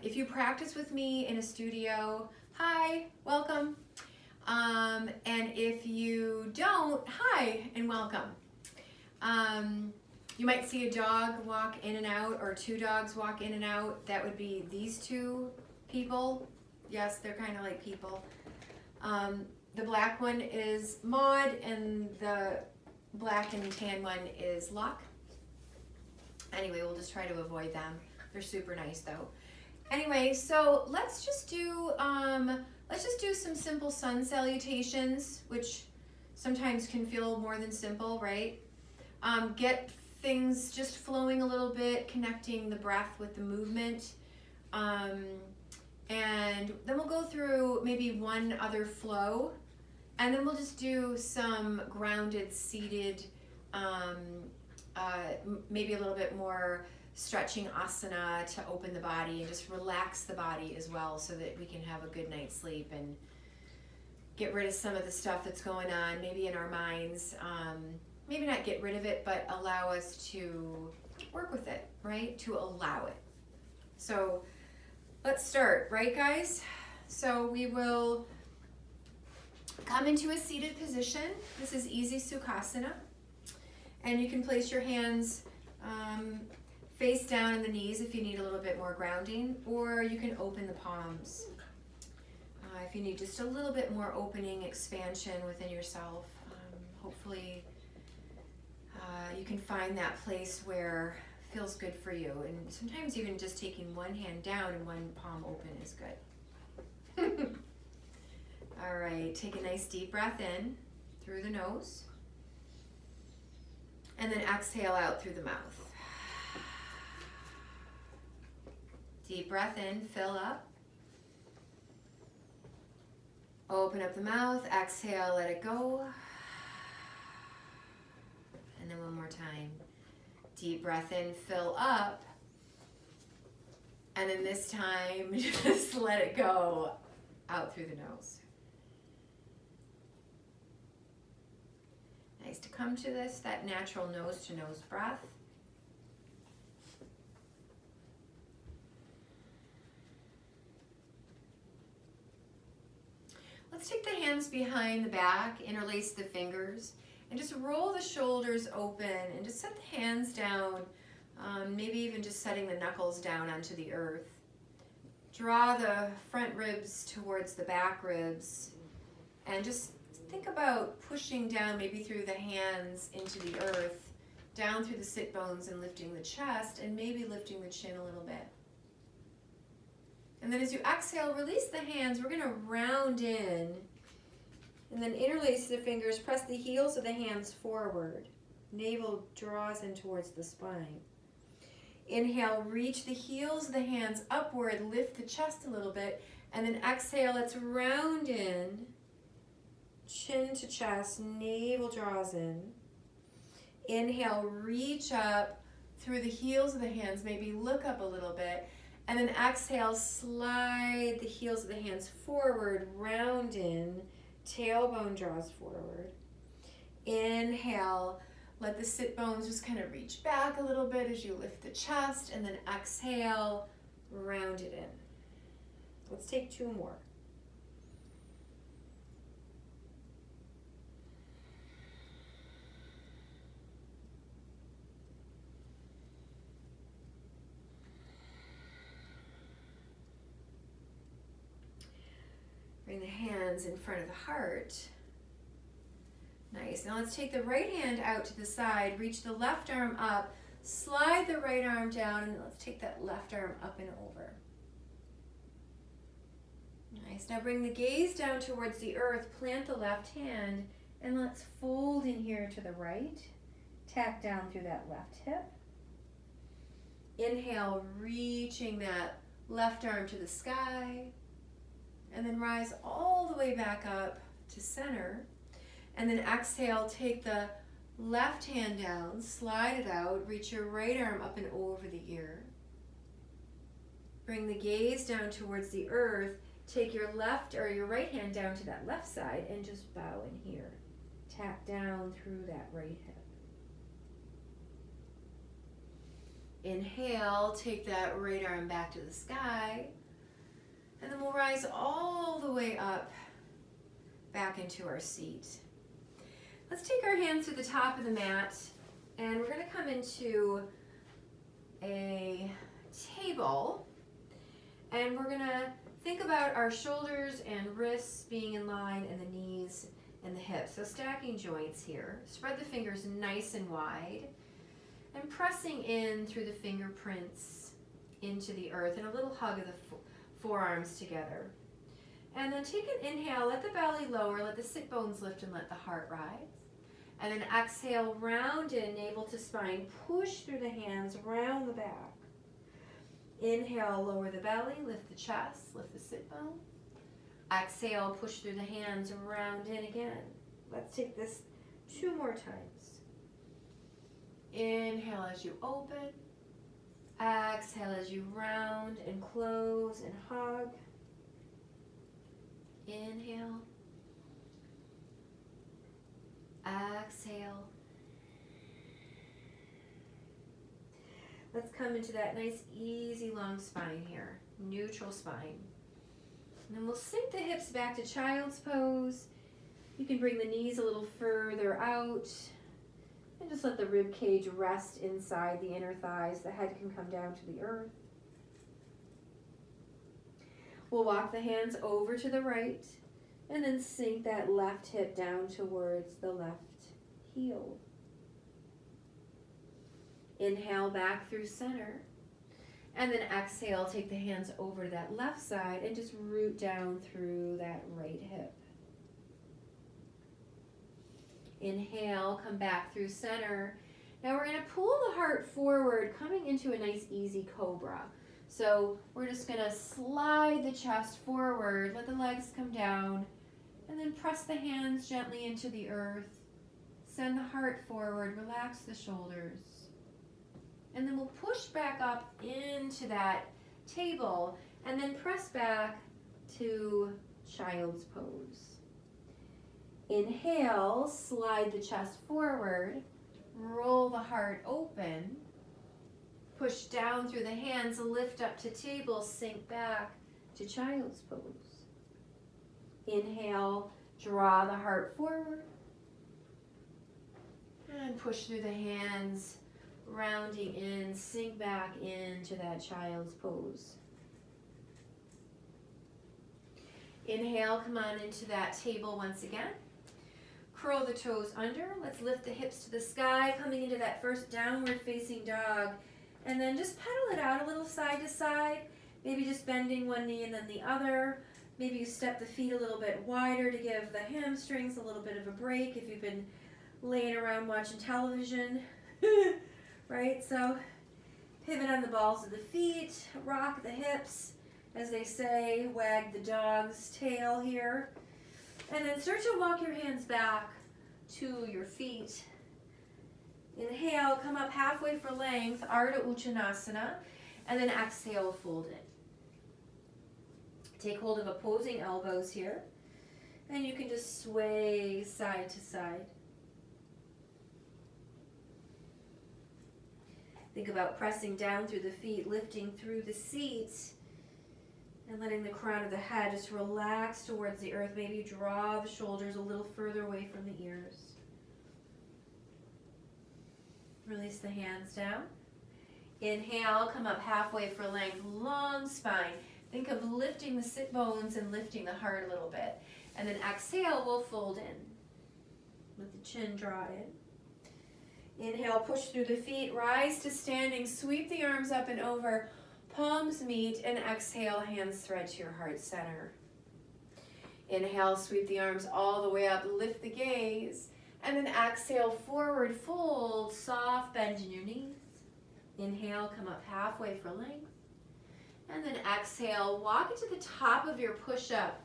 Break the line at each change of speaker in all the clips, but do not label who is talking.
If you practice with me in a studio, hi, welcome. And if you don't, hi and welcome. You might see a dog walk in and out, or two dogs walk in and out. That would be these two people. Yes, they're kind of like people. The black one is Maud, and the black and tan one is Locke. Anyway, we'll just try to avoid them. They're super nice though. Anyway, so let's just do some simple sun salutations, which sometimes can feel more than simple, right? Get things just flowing a little bit, connecting the breath with the movement. And then we'll go through maybe one other flow, and then we'll just do some grounded, seated, maybe a little bit more stretching asana to open the body and just relax the body as well, so that we can have a good night's sleep and get rid of some of the stuff that's going on, maybe in our minds. Maybe not get rid of it, but allow us to work with it, right? To allow it. So let's start, right guys? So we will come into a seated position. This is easy Sukhasana. And you can place your hands face down in the knees if you need a little bit more grounding, or you can open the palms if you need just a little bit more opening, expansion within yourself. Hopefully you can find that place where it feels good for you. And sometimes even just taking one hand down and one palm open is good. All right, take a nice deep breath in through the nose. And then exhale out through the mouth. Deep breath in, fill up. Open up the mouth, exhale, let it go. And then one more time. Deep breath in, fill up. And then this time, just let it go out through the nose. Nice to come to this, that natural nose to nose breath. Let's take the hands behind the back, interlace the fingers, and just roll the shoulders open and just set the hands down, maybe even just setting the knuckles down onto the earth. Draw the front ribs towards the back ribs, and just think about pushing down maybe through the hands into the earth, down through the sit bones and lifting the chest, and maybe lifting the chin a little bit. And then as you exhale, release the hands. We're going to round in and then interlace the fingers. Press the heels of the hands forward. Navel draws in towards the spine. Inhale, reach the heels of the hands upward. Lift the chest a little bit. And then exhale, let's round in. Chin to chest, navel draws in. Inhale, reach up through the heels of the hands. Maybe look up a little bit. And then exhale, slide the heels of the hands forward, round in, tailbone draws forward. Inhale, let the sit bones just kind of reach back a little bit as you lift the chest, and then exhale, round it in. Let's take two more. Bring the hands in front of the heart. Nice. Now let's take the right hand out to the side, reach the left arm up, slide the right arm down, and let's take that left arm up and over. Nice. Now bring the gaze down towards the earth, plant the left hand, and let's fold in here to the right. Tap down through that left hip. Inhale, reaching that left arm to the sky. And then rise all the way back up to center. And then exhale, take the left hand down, slide it out, reach your right arm up and over the ear. Bring the gaze down towards the earth, take your left or your right hand down to that left side and just bow in here. Tap down through that right hip. Inhale, take that right arm back to the sky. And then we'll rise all the way up back into our seat. Let's take our hands to the top of the mat, and we're going to come into a table, and we're going to think about our shoulders and wrists being in line, and the knees and the hips. So stacking joints here. Spread the fingers nice and wide, and pressing in through the fingerprints into the earth, and a little hug of the forearms together. And then take an inhale, let the belly lower, let the sit bones lift, and let the heart rise. And then exhale, round in, navel to spine, push through the hands, round the back. Inhale, lower the belly, lift the chest, lift the sit bone. Exhale, push through the hands, round in again. Let's take this 2 more times. Inhale as you open. Exhale as you round and close and hug. Inhale. Exhale. Let's come into that nice, easy, long spine here. Neutral spine. And then we'll sink the hips back to child's pose. You can bring the knees a little further out. And just let the rib cage rest inside the inner thighs. The head can come down to the earth. We'll walk the hands over to the right and then sink that left hip down towards the left heel. Inhale back through center. And then exhale, take the hands over to that left side and just root down through that right hip. Inhale, come back through center. Now we're going to pull the heart forward, coming into a nice easy cobra. So we're just going to slide the chest forward, let the legs come down, and then press the hands gently into the earth. Send the heart forward, relax the shoulders. And then we'll push back up into that table and then press back to child's pose. Inhale, slide the chest forward, roll the heart open, push down through the hands, lift up to table, sink back to child's pose. Inhale, draw the heart forward, and push through the hands, rounding in, sink back into that child's pose. Inhale, come on into that table once again. Curl the toes under. Let's lift the hips to the sky, coming into that first downward facing dog. And then just pedal it out a little side to side. Maybe just bending one knee and then the other. Maybe you step the feet a little bit wider to give the hamstrings a little bit of a break if you've been laying around watching television. Right? So pivot on the balls of the feet, rock the hips, as they say, wag the dog's tail here. And then start to walk your hands back to your feet. Inhale, come up halfway for length, Ardha Uttanasana, and then exhale, fold it. Take hold of opposing elbows here, and you can just sway side to side. Think about pressing down through the feet, lifting through the seat, and letting the crown of the head just relax towards the earth. Maybe draw the shoulders a little further away from the ears. Release the hands down. Inhale, come up halfway for length, long spine. Think of lifting the sit bones and lifting the heart a little bit. And then exhale, we'll fold in. Let the chin draw in. Inhale, push through the feet, rise to standing, sweep the arms up and over, palms meet, and exhale, hands thread to your heart center. Inhale, sweep the arms all the way up, lift the gaze, and then exhale, forward fold, soft bend in your knees. Inhale, come up halfway for length, and then exhale, walk into the top of your push-up.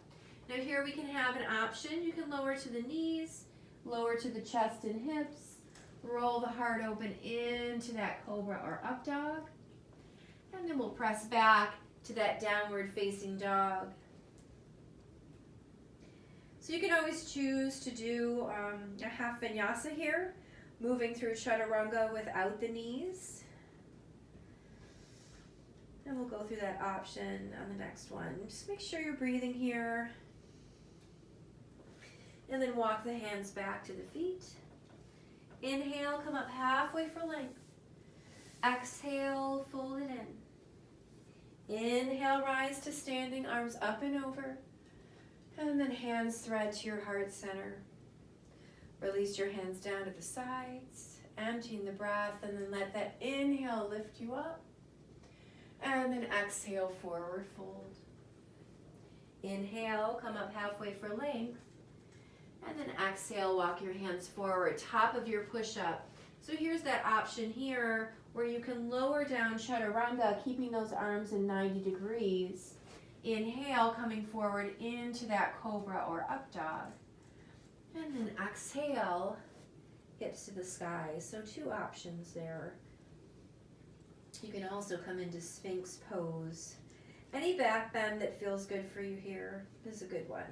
Now here we can have an option. You can lower to the knees, lower to the chest and hips, roll the heart open into that cobra or up dog. And then we'll press back to that downward facing dog. So you can always choose to do a half vinyasa here, moving through chaturanga without the knees.
And we'll go through that option on the next one. Just make sure you're breathing here. And then walk the hands back to the feet. Inhale, come up halfway for length. Exhale, fold it in. Inhale, rise to standing, arms up and over. And then hands thread to your heart center. Release your hands down to the sides, emptying the breath, and then let that inhale lift you up. And then exhale, forward fold. Inhale, come up halfway for length. And then exhale, walk your hands forward, top of your push-up. So here's that option here where you can lower down chaturanga, keeping those arms in 90 degrees. Inhale, coming forward into that cobra or up dog. And then exhale, hips to the sky. So two options there. You can also come into Sphinx pose. Any back bend that feels good for you here is a good one.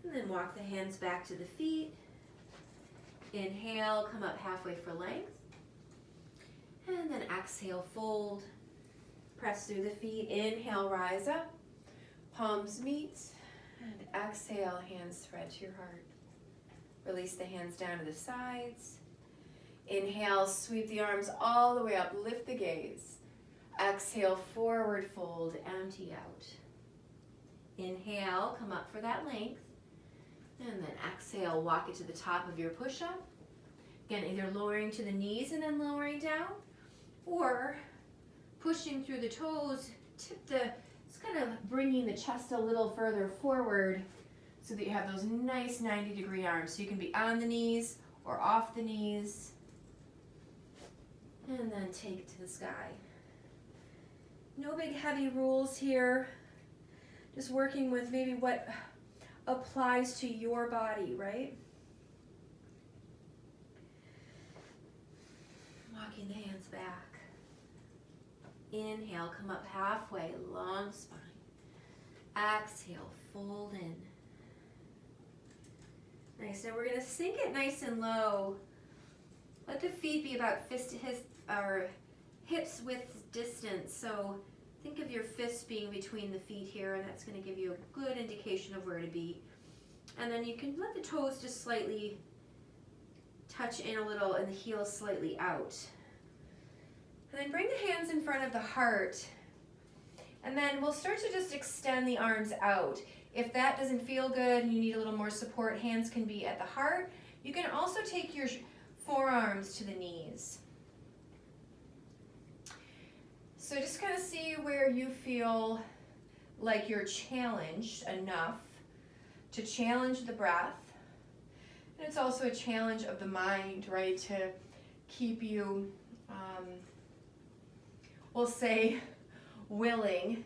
And then walk the hands back to the feet. Inhale, come up halfway for length. And then exhale, fold. Press through the feet. Inhale, rise up. Palms meet. And exhale, hands thread to your heart. Release the hands down to the sides. Inhale, sweep the arms all the way up. Lift the gaze. Exhale, forward fold, empty out. Inhale, come up for that length. And then exhale, walk it to the top of your push-up. Again, either lowering to the knees and then lowering down, or pushing through the toes, it's kind of bringing the chest a little further forward so that you have those nice 90-degree arms. So you can be on the knees or off the knees. And then take it to the sky. No big heavy rules here. Just working with maybe what applies to your body, right? Walking the hands back. Inhale, come up halfway, long spine. Exhale, fold in. Nice, now we're gonna sink it nice and low. Let the feet be about hips width distance. So think of your fists being between the feet here, and that's going to give you a good indication of where to be. And then you can let the toes just slightly touch in a little and the heels slightly out. And then bring the hands in front of the heart. And then we'll start to just extend the arms out. If that doesn't feel good and you need a little more support, hands can be at the heart. You can also take your forearms to the knees. So just kind of see where you feel like you're challenged enough to challenge the breath. And it's also a challenge of the mind, right, to keep you, we'll say, willing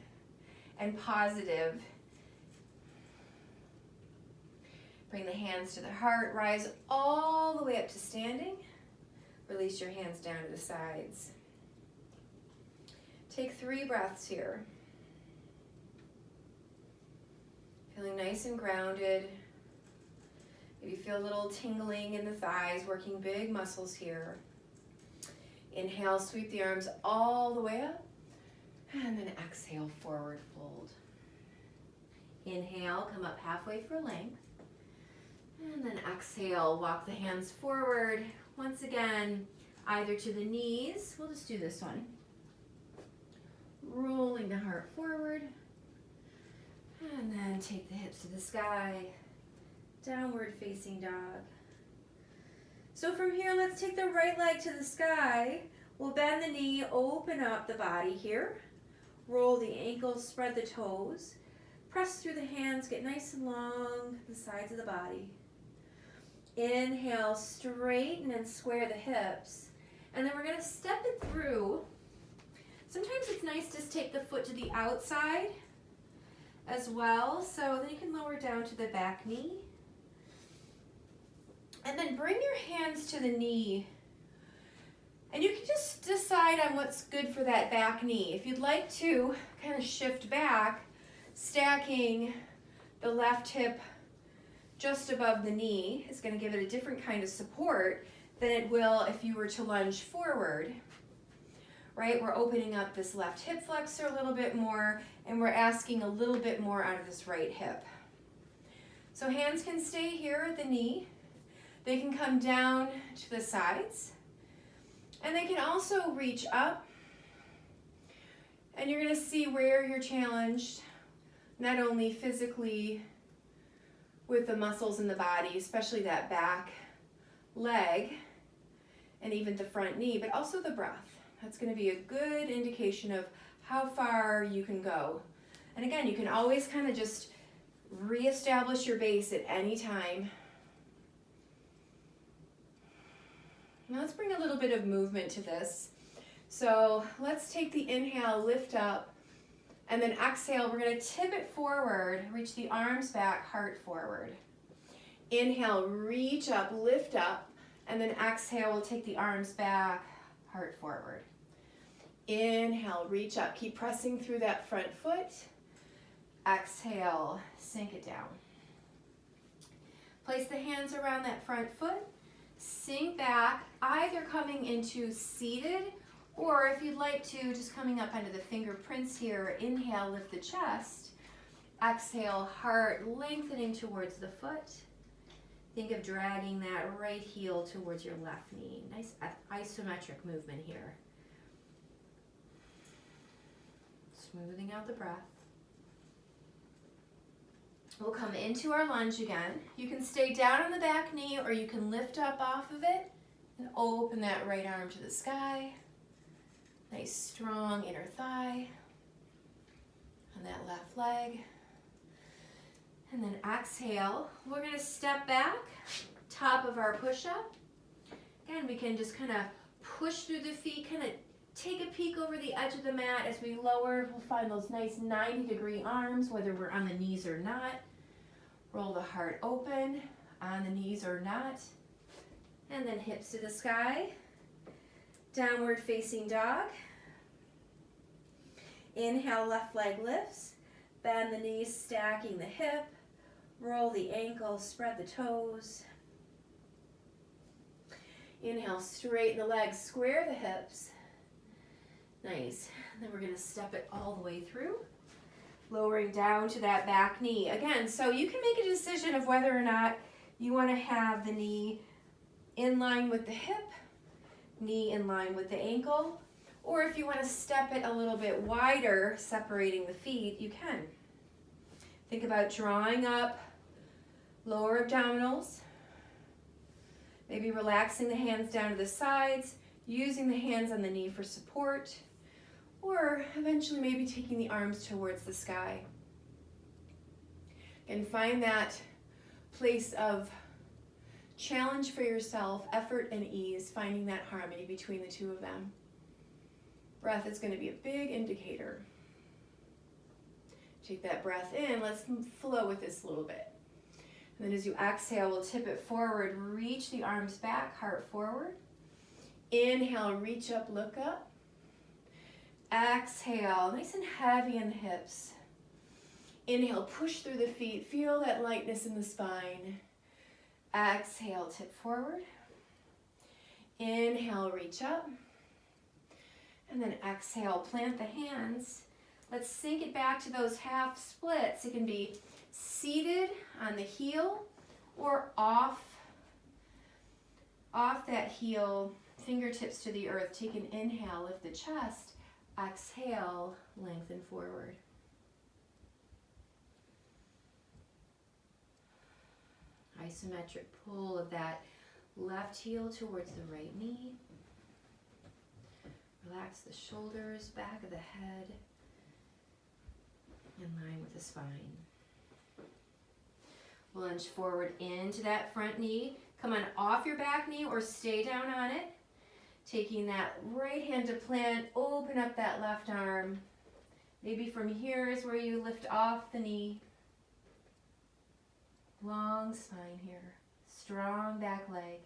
and positive. Bring the hands to the heart, rise all the way up to standing. Release your hands down to the sides. Take 3 breaths here. Feeling nice and grounded. Maybe feel a little tingling in the thighs, working big muscles here. Inhale, sweep the arms all the way up. And then exhale, forward fold. Inhale, come up halfway for length. And then exhale, walk the hands forward. Once again, either to the knees. We'll just do this one. Rolling the heart forward. And then take the hips to the sky. Downward facing dog. So from here, let's take the right leg to the sky. We'll bend the knee, open up the body here. Roll the ankles, spread the toes. Press through the hands, get nice and long, the sides of the body. Inhale, straighten and square the hips. And then we're going to step it through. Sometimes it's nice to just take the foot to the outside as well. So then you can lower down to the back knee. And then bring your hands to the knee. And you can just decide on what's good for that back knee. If you'd like to kind of shift back, stacking the left hip just above the knee is going to give it a different kind of support than it will if you were to lunge forward.
right? We're opening up this left hip flexor a little bit more, and we're asking a little bit more out of this right hip. So hands can stay here at the knee. They can come down to the sides, and they can also reach up. And you're going to see where you're challenged, not only physically with the muscles in the body, especially that back leg and even the front knee, but also the breath. That's going to be a good indication of how far you can go. And again, you can always kind of just reestablish your base at any time. Now let's bring a little bit of movement to this. So let's take the inhale, lift up, and then exhale. We're going to tip it forward, reach the arms back, heart forward. Inhale, reach up, lift up, and then exhale, we'll take the arms back, heart forward. Inhale, reach up, keep pressing through that front foot. Exhale, sink it down. Place the hands around that front foot, sink back, either coming into seated, or if you'd like to, just coming up under the fingerprints here. Inhale, lift the chest. Exhale, heart lengthening towards the foot. Think of dragging that right heel towards your left knee. Nice isometric movement here. Smoothing out the breath. We'll come into our lunge again. You can stay down on the back knee, or you can lift up off of it and open that right arm to the sky. Nice strong inner thigh on that left leg. And then exhale. We're going to step back, top of our push-up. Again, we can just kind of push through the feet, kind of take a peek over the edge of the mat. As we lower, we'll find those nice 90-degree arms, whether we're on the knees or not. Roll the heart open, on the knees or not. And then hips to the sky. Downward facing dog. Inhale, left leg lifts. Bend the knees, stacking the hip. Roll the ankle, spread the toes. Inhale, straighten the legs, square the hips. Nice. And then we're going to step it all the way through. Lowering down to that back knee. Again, so you can make a decision of whether or not you want to have the knee in line with the hip, knee in line with the ankle, or if you want to step it a little bit wider, separating the feet, you can. Think about drawing up lower abdominals, maybe relaxing the hands down to the sides, using the hands on the knee for support, or eventually maybe taking the arms towards the sky. And find that place of challenge for yourself, effort and ease, finding that harmony between the two of them. Breath is going to be a big indicator. Take that breath in. Let's flow with this a little bit. And then as you exhale, we'll tip it forward. Reach the arms back, heart forward. Inhale, reach up, look up. Exhale, nice and heavy in the hips. Inhale, push through the feet. Feel that lightness in the spine. Exhale, tip forward. Inhale, reach up. And then exhale, plant the hands. Let's sink it back to those half splits. It can be seated on the heel or off that heel, fingertips to the earth. Take an inhale, lift the chest. Exhale, lengthen forward. Isometric pull of that left heel towards the right knee. Relax the shoulders, back of the head, in line with the spine. Lunge forward into that front knee. Come on off your back knee or stay down on it. Taking that right hand to plant, open up that left arm. Maybe from here is where you lift off the knee. Long spine here. Strong back leg.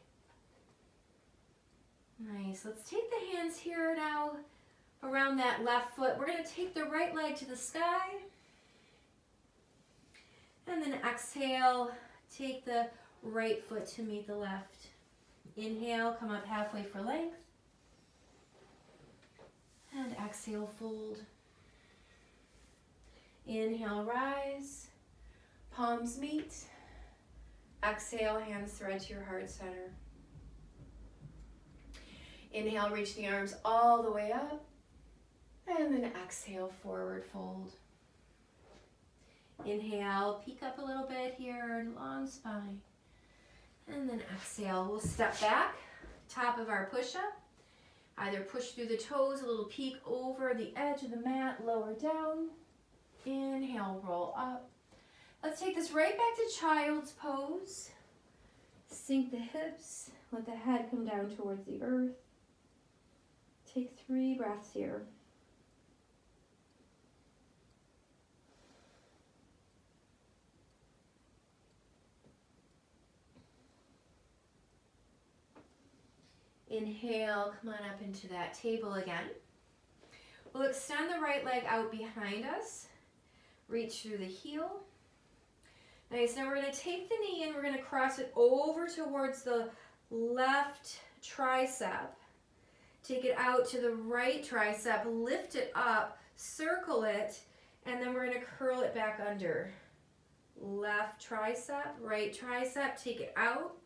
Nice. Let's take the hands here now around that left foot. We're going to take the right leg to the sky. And then exhale, take the right foot to meet the left. Inhale, come up halfway for length.
And exhale, fold. Inhale, rise. Palms meet. Exhale, hands thread to your heart center. Inhale, reach the arms all the way up. And then exhale, forward fold. Inhale, peek up a little bit here, long spine. And then exhale, we'll step back, top of our push-up. Either push through the toes, a little peek over the edge of the mat, lower down. Inhale, roll up. Let's take this right back to child's pose. Sink the hips, let the head come down towards the earth. Take 3 breaths here. Inhale, come on up into that table again. We'll extend the right leg out behind us. Reach through the heel. Nice, now we're going to take the knee and we're going to cross it over towards the left tricep. Take it out to the right tricep, lift it up, circle it, and then we're going to curl it back under. Left tricep, right tricep, take it out.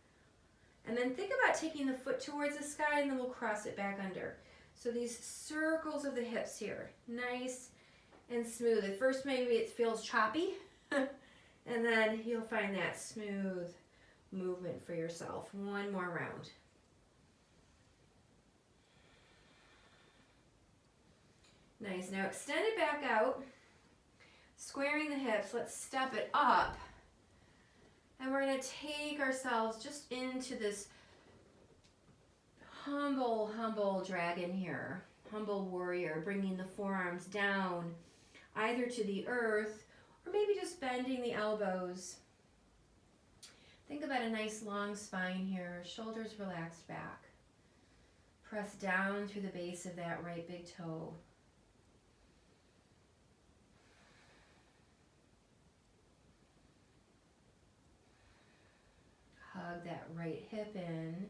And then think about taking the foot towards the sky and then we'll cross it back under. So these circles of the hips here, nice and smooth. At first maybe it feels choppy and then you'll find that smooth movement for yourself. One more round. Nice, now extend it back out, squaring the hips, let's step it up. And we're going to take ourselves just into this humble dragon here. Humble warrior, bringing the forearms down either to the earth or maybe just bending the elbows. Think about a nice long spine here, shoulders relaxed back. Press down through the base of that right big toe. Hug that right hip in.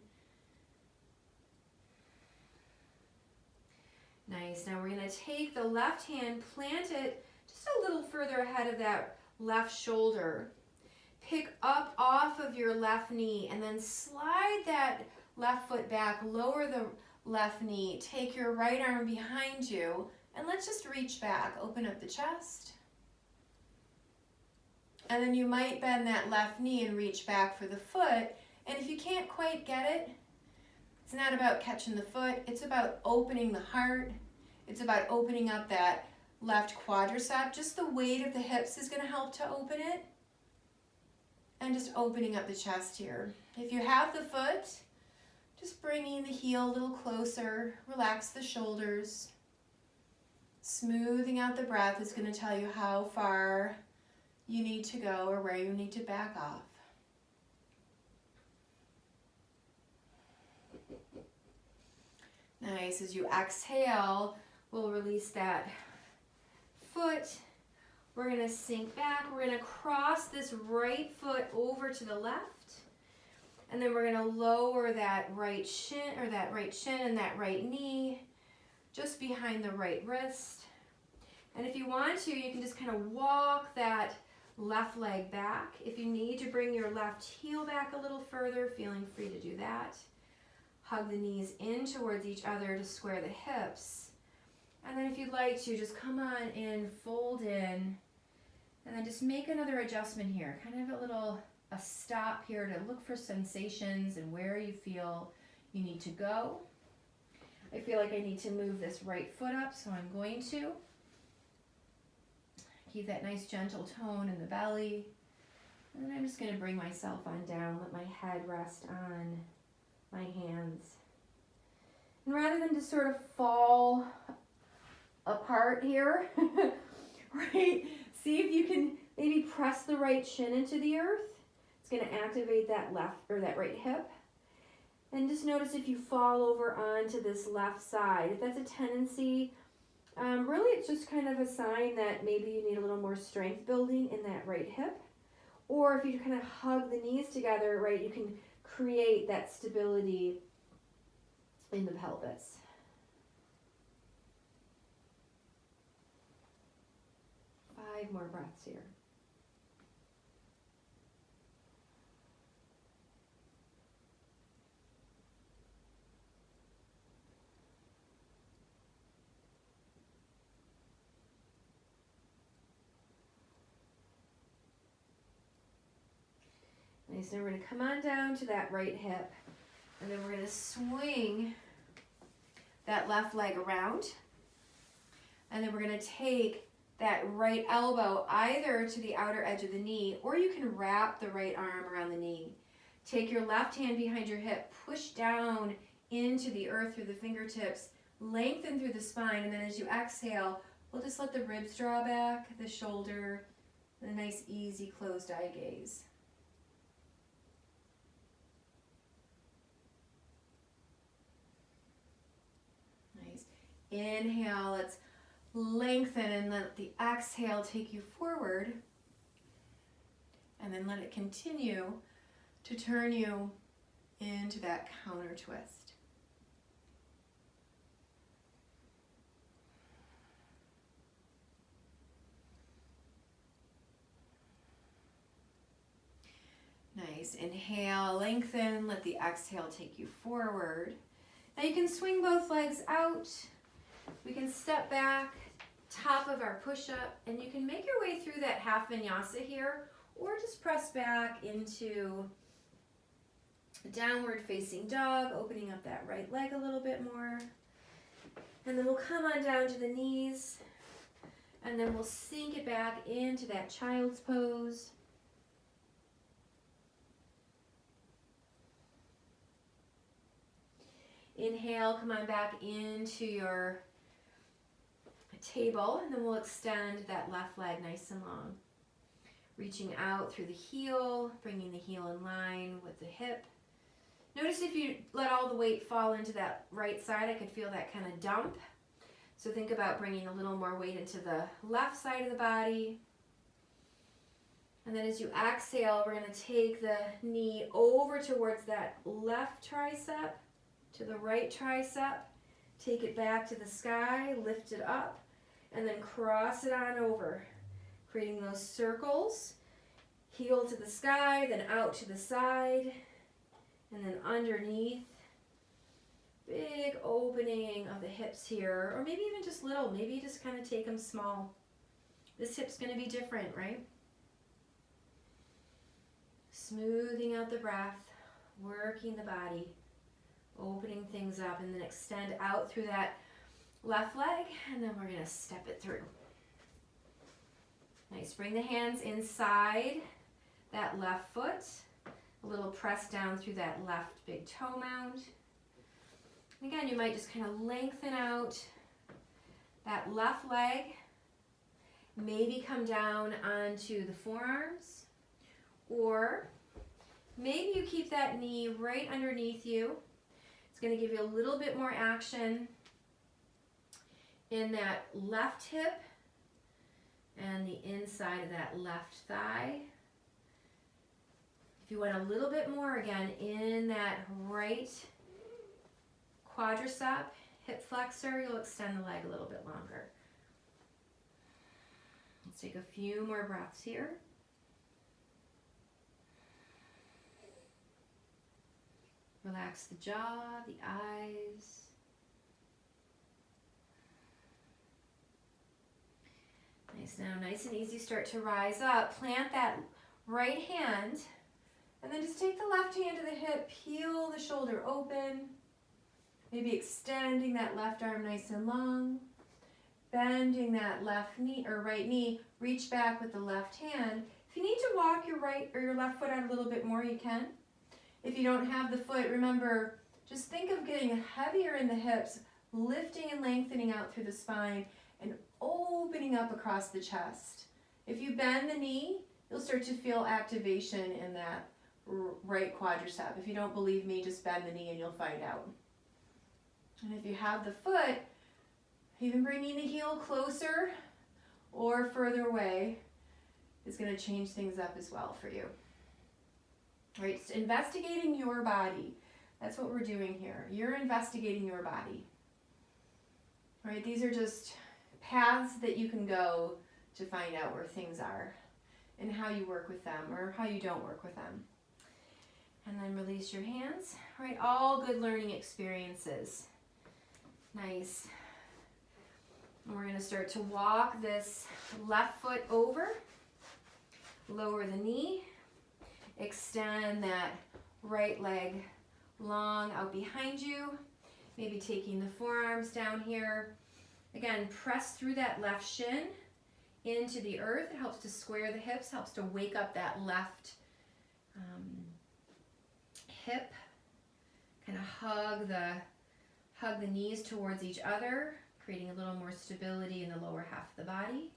Nice. Now we're going to take the left hand, plant it just a little further ahead of that left shoulder. Pick up off of your left knee and then slide that left foot back, lower the left knee, take your right arm behind you, and let's just reach back. Open up the chest. And then you might bend that left knee and reach back for the foot. And if you can't quite get it, it's not about catching the foot. It's about opening the heart. It's about opening up that left quadricep. Just the weight of the hips is going to help to open it. And just opening up the chest here. If you have the foot, just bringing the heel a little closer. Relax the shoulders. Smoothing out the breath is going to tell you how far you need to go or where you need to back off. Nice. As you exhale, we'll release that foot. We're going to sink back. We're going to cross this right foot over to the left. And then we're going to lower that right shin and that right knee just behind the right wrist. And if you want to, you can just kind of walk that left leg back. If you need to bring your left heel back a little further, feeling free to do that. Hug the knees in towards each other to square the hips. And then if you'd like to, just come on in, fold in, and then just make another adjustment here. Kind of a stop here to look for sensations and where you feel you need to go. I feel like I need to move this right foot up, so I'm going to. Keep that nice gentle tone in the belly. And then I'm just going to bring myself on down, let my head rest on my hands. And rather than just sort of fall apart here, right? See if you can maybe press the right shin into the earth. It's going to activate that left or that right hip. And just notice if you fall over onto this left side. If that's a tendency, really it's just kind of a sign that maybe you need a little more strength building in that right hip. Or if you kind of hug the knees together, right, you can create that stability in the pelvis. 5 more breaths here. Nice, now we're going to come on down to that right hip, and then we're going to swing that left leg around, and then we're going to take that right elbow either to the outer edge of the knee, or you can wrap the right arm around the knee. Take your left hand behind your hip, push down into the earth through the fingertips, lengthen through the spine, and then as you exhale, we'll just let the ribs draw back, the shoulder, and a nice easy closed eye gaze. Nice. Inhale, let's lengthen and let the exhale take you forward, and then let it continue to turn you into that counter twist. Nice. Inhale, lengthen, let the exhale take you forward. Now you can swing both legs out. We can step back, top of our push-up, and you can make your way through that half vinyasa here, or just press back into a downward facing dog, opening up that right leg a little bit more. And then we'll come on down to the knees, and then we'll sink it back into that child's pose. Inhale, come on back into your table, and then we'll extend that left leg nice and long. Reaching out through the heel, bringing the heel in line with the hip. Notice if you let all the weight fall into that right side, I could feel that kind of dump. So think about bringing a little more weight into the left side of the body. And then as you exhale, we're going to take the knee over towards that left tricep, to the right tricep, take it back to the sky, lift it up, and then cross it on over, creating those circles. Heel to the sky, then out to the side, and then underneath. Big opening of the hips here, or maybe even just little, maybe just kind of take them small. This hip's going to be different, right? Smoothing out the breath, working the body, opening things up, and then extend out through that left leg, and then we're going to step it through. Nice. Bring the hands inside that left foot. A little press down through that left big toe mound. And again, you might just kind of lengthen out that left leg. Maybe come down onto the forearms. Or maybe you keep that knee right underneath you. It's going to give you a little bit more action in that left hip and the inside of that left thigh. If you want a little bit more, again, in that right quadricep, hip flexor, you'll extend the leg a little bit longer. Let's take a few more breaths here. Relax the jaw, the eyes. Nice. Now, nice and easy, start to rise up. Plant that right hand, and then just take the left hand to the hip, peel the shoulder open, maybe extending that left arm nice and long, bending that left knee or right knee, reach back with the left hand. If you need to walk your right or your left foot out a little bit more, you can. If you don't have the foot, remember, just think of getting heavier in the hips, lifting and lengthening out through the spine, and opening up across the chest. If you bend the knee, you'll start to feel activation in that right quadricep. If you don't believe me, just bend the knee and you'll find out. And if you have the foot, even bringing the heel closer or further away is going to change things up as well for you. All right, so investigating your body. That's what we're doing here. You're investigating your body. All right, these are just paths that you can go
to find out where things are and how you work with them or how you don't work with them. And then release your hands. All right, all good learning experiences. Nice. And we're gonna start to walk this left foot over, lower the knee, extend that right leg long out behind you, maybe taking the forearms down here. Again, press through that left shin into the earth. It helps to square the hips, helps to wake up that left hip. Kind of hug the knees towards each other, creating a little more stability in the lower half of the body.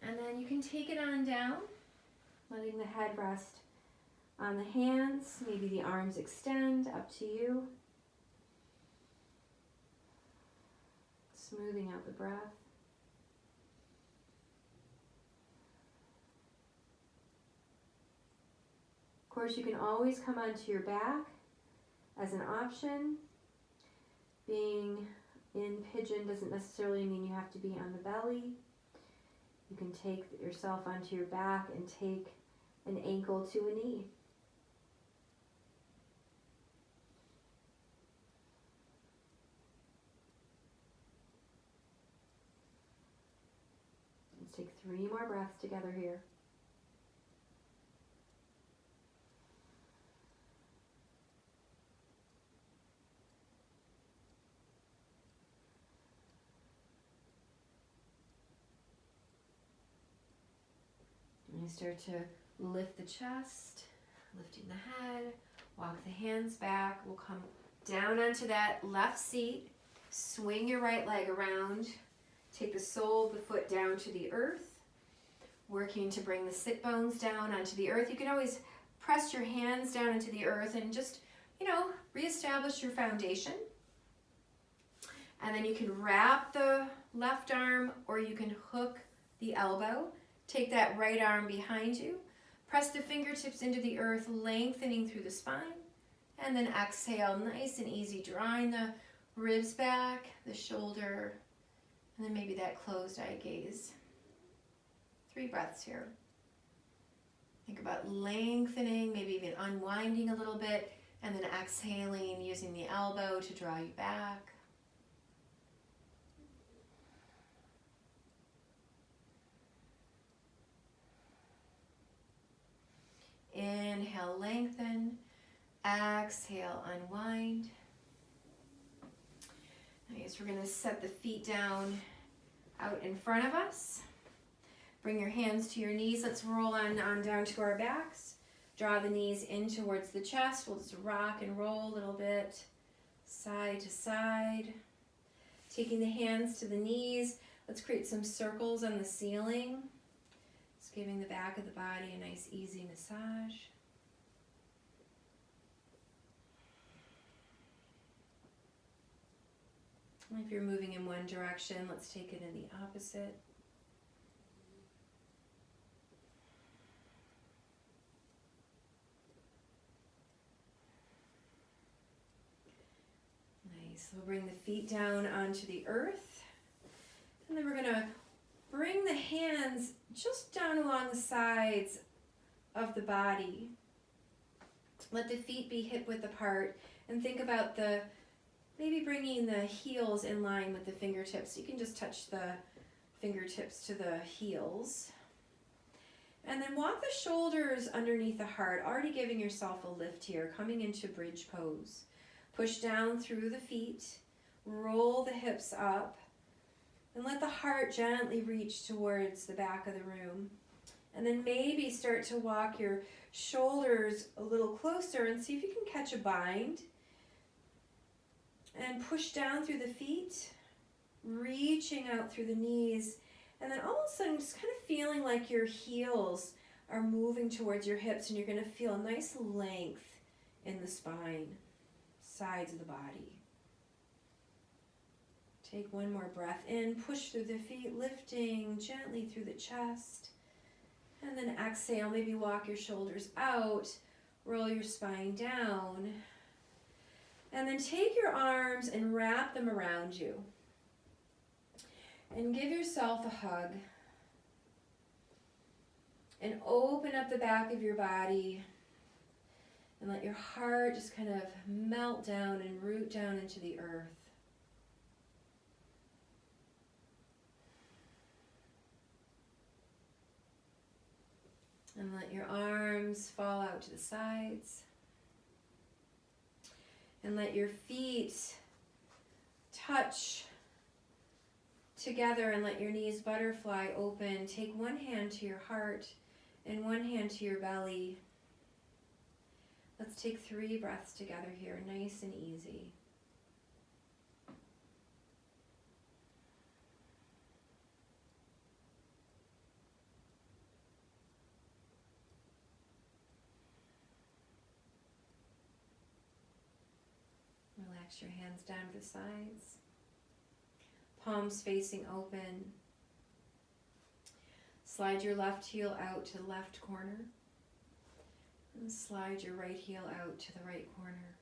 And then you can take it on down, letting the head rest on the hands. Maybe the arms extend, up to you. Smoothing out the breath. Of course, you can always come onto your back as an option. Being in pigeon doesn't necessarily mean you have to be on the belly. You can take yourself onto your back and take an ankle to a knee. Let's take 3 more breaths together here. And you start to lift the chest, lifting the head, walk the hands back. We'll come down onto that left seat, swing your right leg around, take the sole of the foot down to the earth, working to bring the sit bones down onto the earth. You can always press your hands down into the earth and just, reestablish your foundation. And then you can wrap the left arm or you can hook the elbow. Take that right arm behind you. Press the fingertips into the earth, lengthening through the spine. And then exhale, nice and easy, drawing the ribs back, the shoulder, and then maybe that closed eye gaze. 3 breaths here. Think about lengthening, maybe even unwinding a little bit, and then exhaling, using the elbow to draw you back. Inhale, lengthen. Exhale, unwind. Nice. We're going to set the feet down out in front of us. Bring your hands to your knees. Let's roll on down to our backs. Draw the knees in towards the chest. We'll just rock and roll a little bit, side to side. Taking the hands to the knees. Let's create some circles on the ceiling. Just giving the back of the body a nice easy massage. If you're moving in one direction, let's take it in the opposite. Nice. We'll bring the feet down onto the earth. And then we're going to bring the hands just down along the sides of the body. Let the feet be hip width apart. And think about maybe bringing the heels in line with the fingertips. You can just touch the fingertips to the heels. And then walk the shoulders underneath the heart, already giving yourself a lift here, coming into bridge pose. Push down through the feet, roll the hips up, and let the heart gently reach towards the back of the room. And then maybe start to walk your shoulders a little closer and see if you can catch a bind. And push down through the feet, reaching out through the knees, and then all of a sudden just kind of feeling like your heels are moving towards your hips, and you're going to feel a nice length in the spine, sides of the body. Take one more breath in, push through the feet, lifting gently through the chest, and then exhale, maybe walk your shoulders out, roll your spine down. And then take your arms and wrap them around you.
And give yourself a hug. And open up the back of your body. And let your heart just kind of melt down and root down into the earth. And let your arms fall out to the sides. And let your feet touch together and let your knees butterfly open. Take one hand to your heart and one hand to your belly. Let's take 3 breaths together here, nice and easy. Relax your hands down to the sides. Palms facing open. Slide your left heel out to the left corner. And slide your right heel out to the right corner.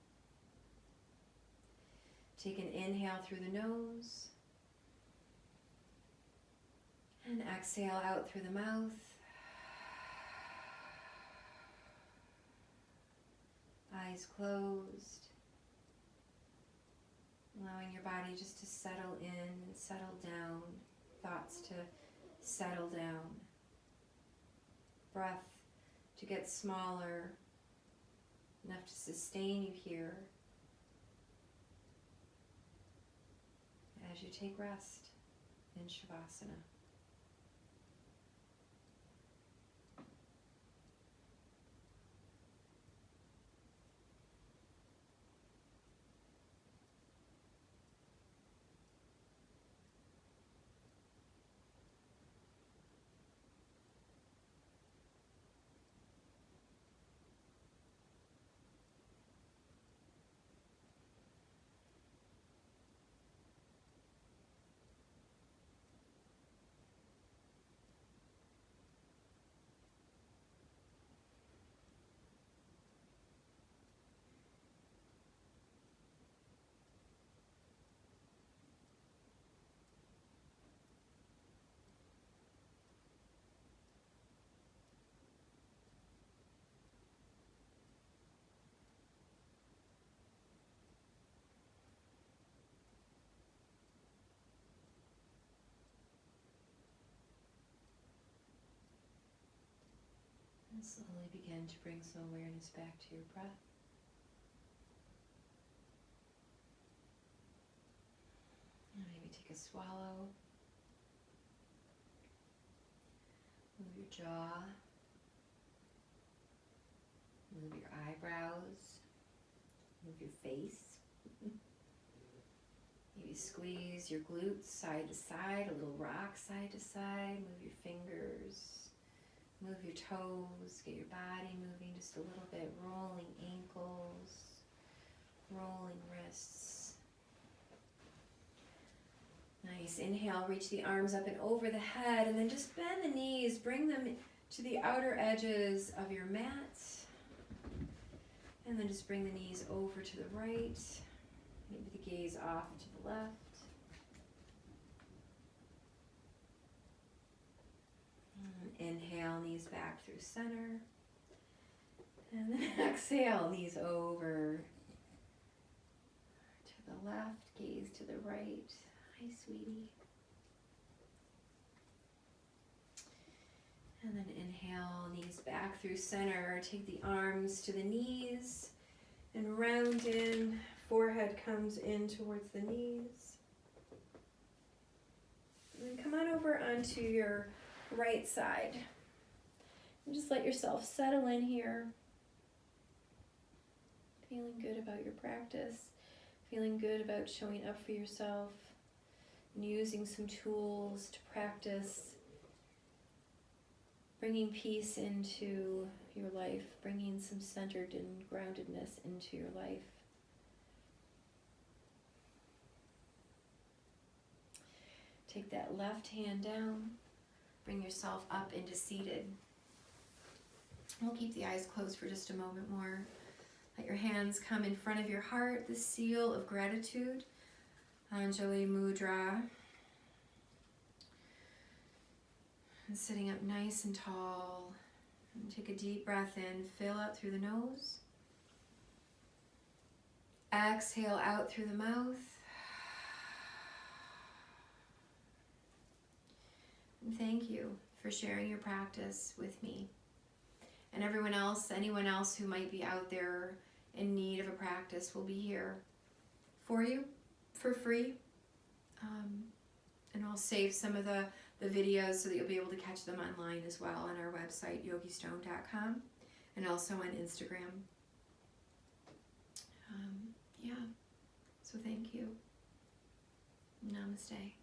Take an inhale through the nose. And exhale out through the mouth. Eyes closed. Allowing your body just to settle in and settle down. Thoughts to settle down. Breath to get smaller, enough to sustain you here as you take rest in Shavasana. And slowly begin to bring some awareness back to your breath. And maybe take a swallow. Move your jaw. Move your eyebrows. Move your face. Maybe squeeze your glutes side to side, a little rock side to side. Move your fingers. Move your toes, get your body moving just a little bit, rolling ankles, rolling wrists. Nice, inhale, reach the arms up and over the head, and then just bend the knees, bring them to the outer edges of your mat. And then just bring the knees over to the right, maybe the gaze off to the left. Inhale, knees back through center. And then exhale, knees over to the left, gaze to the right. Hi, sweetie. And then inhale, knees back through center. Take the arms to the knees and round in. Forehead comes in towards the knees. And then come on over onto your right side. And just let yourself settle in here. Feeling good about your practice. Feeling good about showing up for yourself. And using some tools to practice. Bringing peace into your life. Bringing some centered and groundedness into your life. Take that left hand down. Bring yourself up into seated. We'll keep the eyes closed for just a moment more. Let your hands come in front of your heart, the seal of gratitude, Anjali Mudra.
And sitting up nice and tall. And take a deep breath in, fill out through the nose. Exhale out through the mouth. And thank you for sharing your practice with me. And everyone else, anyone else who might be out there in need of a practice will be here for you for free. And I'll save some of the videos so that you'll be able to catch them online as well on our website, YogiStoned.com, and also on Instagram. Yeah, so thank you. Namaste.